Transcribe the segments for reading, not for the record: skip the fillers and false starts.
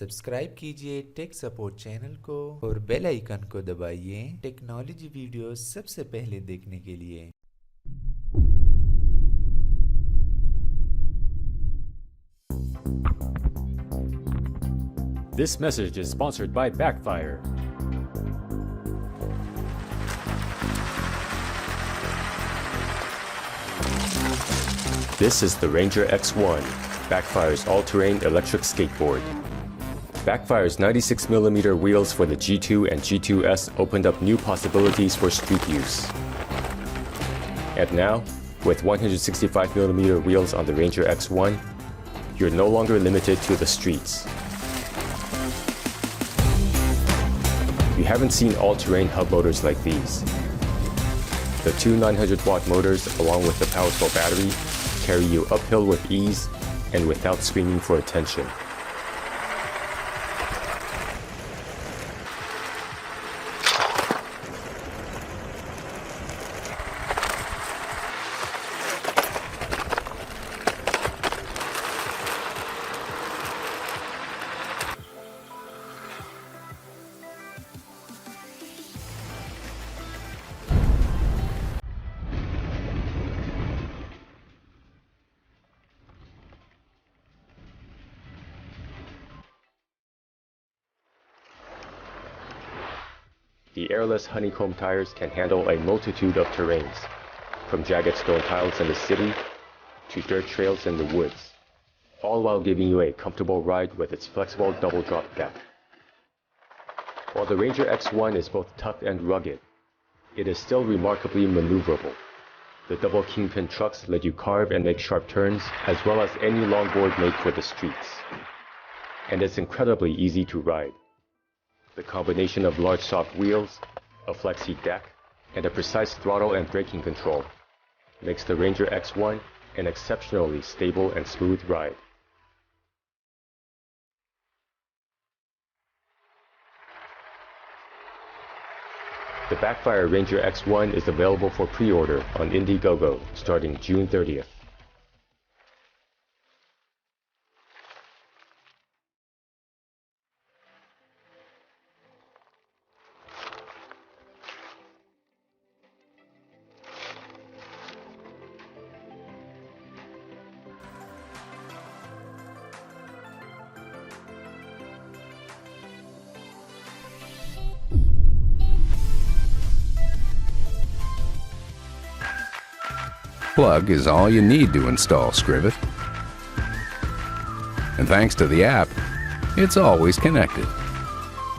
Subscribe कीजिए tech support channel को और बेल आइकन को दबाइए टेक्नोलॉजी वीडियो सबसे पहले देखने के लिए। This message is sponsored by Backfire. This is the Ranger X1, Backfire's all-terrain electric skateboard. Backfire's 96mm wheels for the G2 and G2S opened up new possibilities for street use. And now, with 165mm wheels on the Ranger X1, you're no longer limited to the streets. You haven't seen all-terrain hub motors like these. The two 900-watt motors, along with the powerful battery, carry you uphill with ease and without screaming for attention. The airless honeycomb tires can handle a multitude of terrains, from jagged stone tiles in the city to dirt trails in the woods, all while giving you a comfortable ride with its flexible double drop deck. While the Ranger X1 is both tough and rugged, it is still remarkably maneuverable. The double kingpin trucks let you carve and make sharp turns, as well as any longboard made for the streets. And it's incredibly easy to ride. The combination of large soft wheels, a flexi deck, and a precise throttle and braking control makes the Ranger X1 an exceptionally stable and smooth ride. The Backfire Ranger X1 is available for pre-order on Indiegogo starting June 30th. Plug is all you need to install Scrivet. And thanks to the app, it's always connected.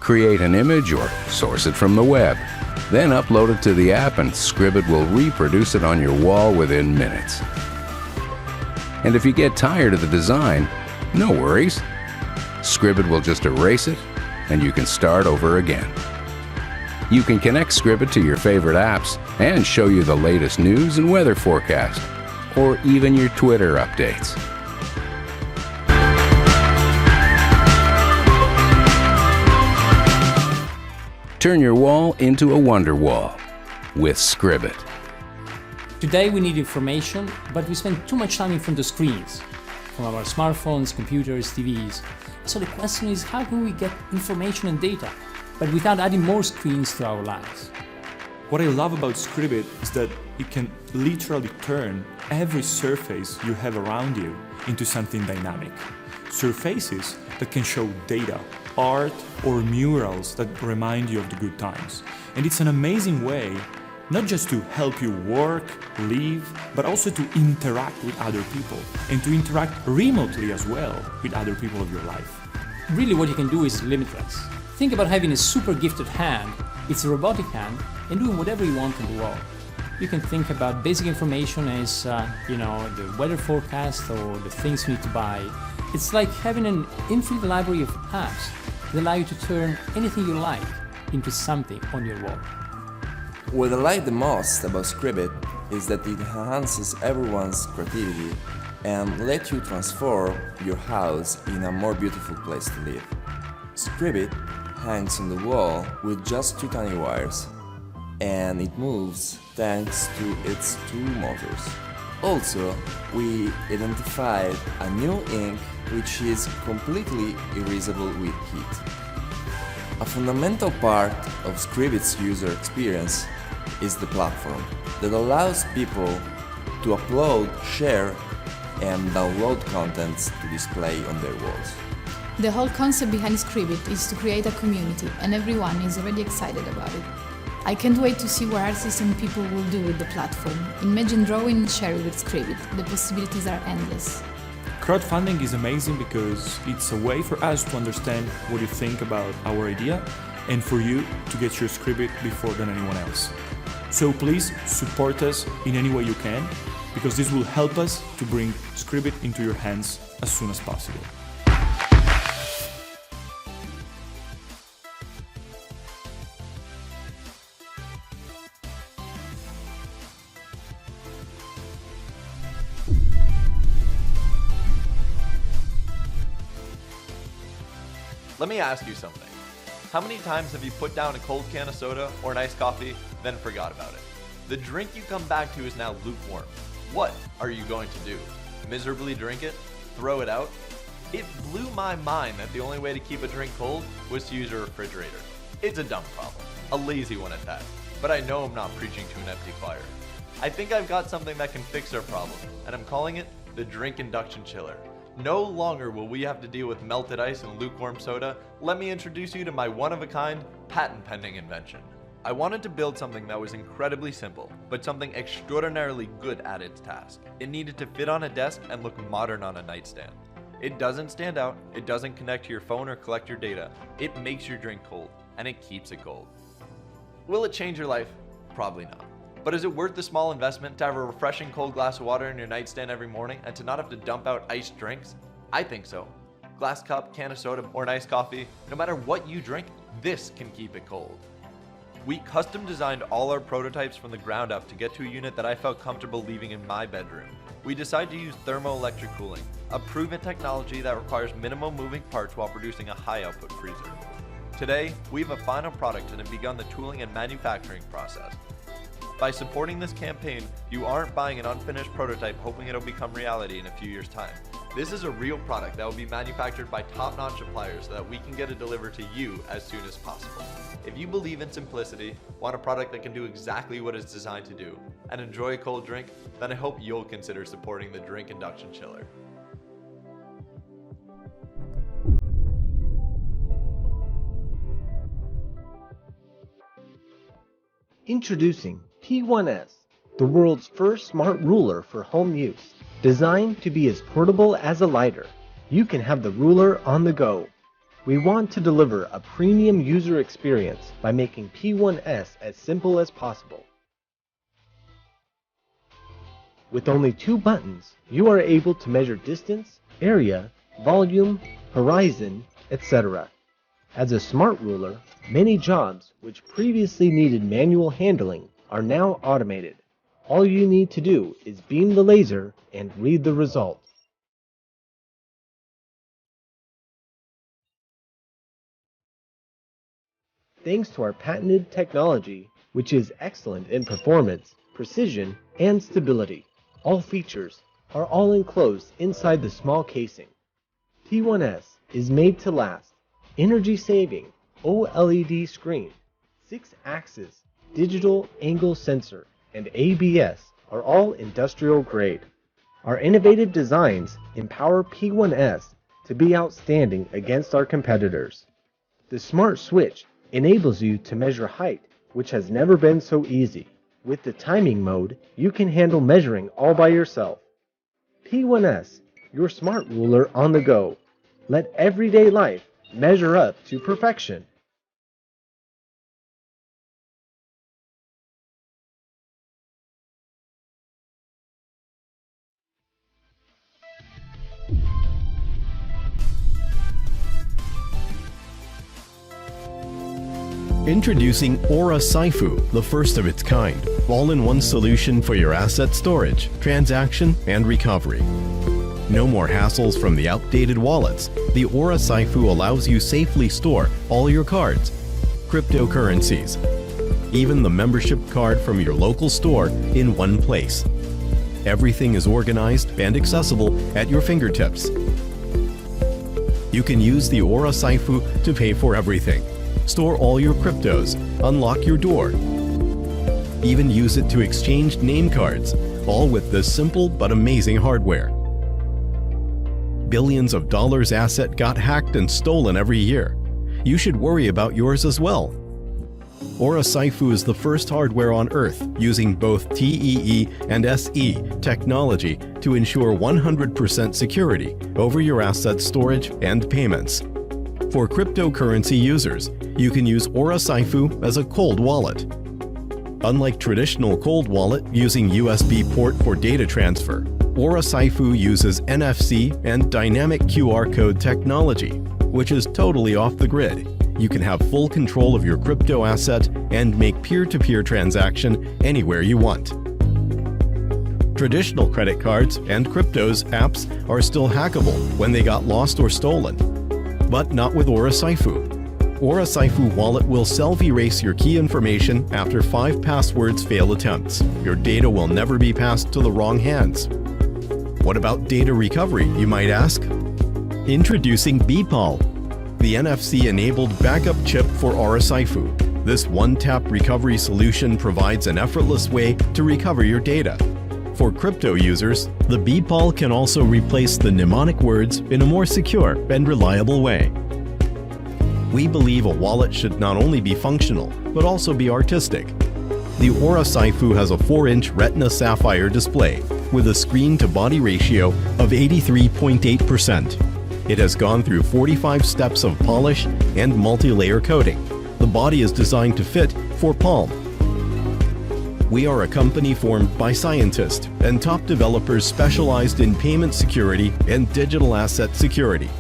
Create an image or source it from the web, then upload it to the app and Scribit will reproduce it on your wall within minutes. And if you get tired of the design, no worries. Scribit will just erase it and you can start over again. You can connect Scribit to your favorite apps and show you the latest news and weather forecast, or even your Twitter updates. Turn your wall into a Wonderwall with Scribit. Today we need information, but we spend too much time in front of screens, from our smartphones, computers, TVs. So the question is, how can we get information and data, but without adding more screens to our lives? What I love about Scribit is that it can literally turn every surface you have around you into something dynamic. Surfaces that can show data, art, or murals that remind you of the good times. And it's an amazing way not just to help you work, live, but also to interact with other people and to interact remotely as well with other people of your life. Really what you can do is limitless. Think about having a super gifted hand, it's a robotic hand, and doing whatever you want on the wall. You can think about basic information as, the weather forecast or the things you need to buy. It's like having an infinite library of apps that allow you to turn anything you like into something on your wall. What I like the most about Scribit is that it enhances everyone's creativity and lets you transform your house in a more beautiful place to live. Scribit hangs on the wall with just two tiny wires, and it moves thanks to its two motors. Also, we identified a new ink which is completely erasable with heat. A fundamental part of Scribit's user experience is the platform that allows people to upload, share, and download contents to display on their walls. The whole concept behind Scribit is to create a community, and everyone is already excited about it. I can't wait to see what artists and people will do with the platform. Imagine drawing and sharing with Scribit. The possibilities are endless. Crowdfunding is amazing because it's a way for us to understand what you think about our idea and for you to get your Scribit before than anyone else. So please support us in any way you can, because this will help us to bring Scribit into your hands as soon as possible. Let me ask you something. How many times have you put down a cold can of soda or an iced coffee, then forgot about it? The drink you come back to is now lukewarm. What are you going to do? Miserably drink it? Throw it out? It blew my mind that the only way to keep a drink cold was to use a refrigerator. It's a dumb problem, a lazy one at that, but I know I'm not preaching to an empty choir. I think I've got something that can fix our problem, and I'm calling it the Drink Induction Chiller. No longer will we have to deal with melted ice and lukewarm soda. Let me introduce you to my one-of-a-kind, patent-pending invention. I wanted to build something that was incredibly simple, but something extraordinarily good at its task. It needed to fit on a desk and look modern on a nightstand. It doesn't stand out, it doesn't connect to your phone or collect your data. It makes your drink cold, and it keeps it cold. Will it change your life? Probably not. But is it worth the small investment to have a refreshing cold glass of water in your nightstand every morning and to not have to dump out iced drinks? I think so. Glass cup, can of soda, or an iced coffee, no matter what you drink, this can keep it cold. We custom designed all our prototypes from the ground up to get to a unit that I felt comfortable leaving in my bedroom. We decided to use thermoelectric cooling, a proven technology that requires minimal moving parts while producing a high output freezer. Today, we have a final product and have begun the tooling and manufacturing process. By supporting this campaign, you aren't buying an unfinished prototype hoping it'll become reality in a few years' time. This is a real product that will be manufactured by top-notch suppliers so that we can get it delivered to you as soon as possible. If you believe in simplicity, want a product that can do exactly what it's designed to do, and enjoy a cold drink, then I hope you'll consider supporting the Drink Induction Chiller. Introducing P1S, the world's first smart ruler for home use. Designed to be as portable as a lighter, you can have the ruler on the go. We want to deliver a premium user experience by making P1S as simple as possible. With only 2 buttons, you are able to measure distance, area, volume, horizon, etc. As a smart ruler, many jobs which previously needed manual handling are now automated. All you need to do is beam the laser and read the result. Thanks to our patented technology, which is excellent in performance, precision, and stability, all features are all enclosed inside the small casing. P1S is made to last. Energy-saving OLED screen, 6-axis digital angle sensor, and ABS are all industrial grade. Our innovative designs empower P1S to be outstanding against our competitors. The smart switch enables you to measure height, which has never been so easy. With the timing mode, you can handle measuring all by yourself. P1S, your smart ruler on the go. Let everyday life measure up to perfection. Introducing Aurasaifu, the first of its kind, all-in-one solution for your asset storage, transaction, and recovery. No more hassles from the outdated wallets. The Aurasaifu allows you safely store all your cards, cryptocurrencies, even the membership card from your local store in one place. Everything is organized and accessible at your fingertips. You can use the Aurasaifu to pay for everything. Store all your cryptos, unlock your door, even use it to exchange name cards, all with this simple but amazing hardware. Billions of dollars asset got hacked and stolen every year. You should worry about yours as well. Aurasaifu is the first hardware on Earth using both TEE and SE technology to ensure 100% security over your asset storage and payments. For cryptocurrency users, you can use Aurasaifu as a cold wallet. Unlike traditional cold wallet using USB port for data transfer, Aurasaifu uses NFC and dynamic QR code technology, which is totally off the grid. You can have full control of your crypto asset and make peer-to-peer transaction anywhere you want. Traditional credit cards and cryptos apps are still hackable when they got lost or stolen, but not with Aurasaifu. Aurasaifu Wallet will self-erase your key information after 5 passwords fail attempts. Your data will never be passed to the wrong hands. What about data recovery, you might ask? Introducing BPAL, the NFC-enabled backup chip for Aurasaifu. This one-tap recovery solution provides an effortless way to recover your data. For crypto users, the BPAL can also replace the mnemonic words in a more secure and reliable way. We believe a wallet should not only be functional, but also be artistic. The Aurasaifu has a 4-inch Retina Sapphire display with a screen-to-body ratio of 83.8%. It has gone through 45 steps of polish and multi-layer coating. The body is designed to fit for palm. We are a company formed by scientists and top developers specialized in payment security and digital asset security.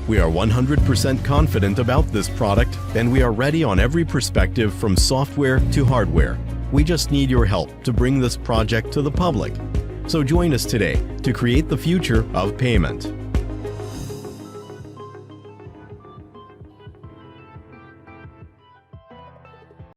We are 100% confident about this product, and we are ready on every perspective from software to hardware. We just need your help to bring this project to the public. So join us today to create the future of payment.